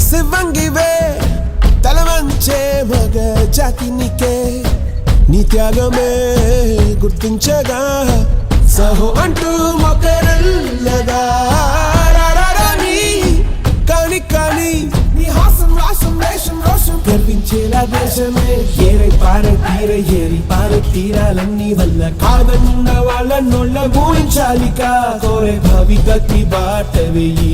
శివంగివే తలవంచే మగ జాతినికే నీ త్యాగమే గుర్తించగా సహో అంటూ మొకరల్లగా కాని కాని నీ హాసం రాసం వేషం రోషం గర్వించేలా దేశమే ఏరై పార తీరాలన్నీ వల్ల కాదన్న వాళ్ళ నోళ్ళ ఊహించాలిక కోరే భవికకి బాట వేయి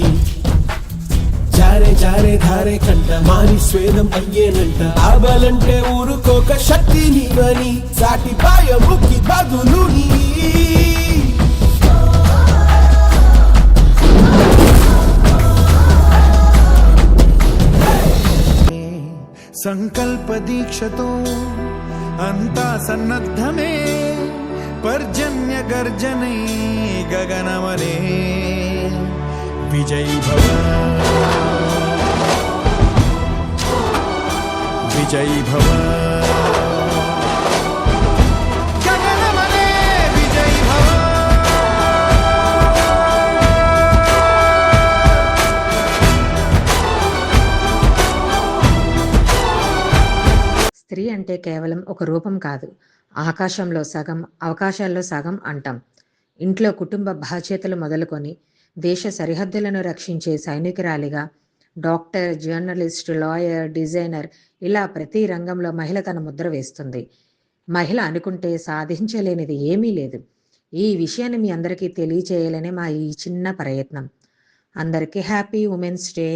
జారే జారే ధారే కంట మాని స్వేదం అయ్యేనంట ఆబాలంటే ఊరుకోక శక్తి నీవని సాటి పాయముకి బదులు నీ సంకల్ప దీక్షతో అంతా సన్నద్ధమే పర్జన్య గర్జనై గగనమనే విజయీ భవ విజయీ భవ గగనమనే విజయీ భవ. స్త్రీ అంటే కేవలం ఒక రూపం కాదు, ఆకాశంలో సగం అవకాశాల్లో సగం అంటాం. ఇంట్లో కుటుంబ బాధ్యతలు మొదలుకొని దేశ సరిహద్దులను రక్షించే సైనికురాలిగా డాక్టర్, జర్నలిస్ట్, లాయర్, డిజైనర్ ఇలా ప్రతి రంగంలో మహిళ తన ముద్ర వేస్తుంది. మహిళ అనుకుంటే సాధించలేనిది ఏమీ లేదు. ఈ విషయాన్ని మీ అందరికీ తెలియచేయాలనే మా ఈ చిన్న ప్రయత్నం. అందరికీ హ్యాపీ ఉమెన్స్ డే.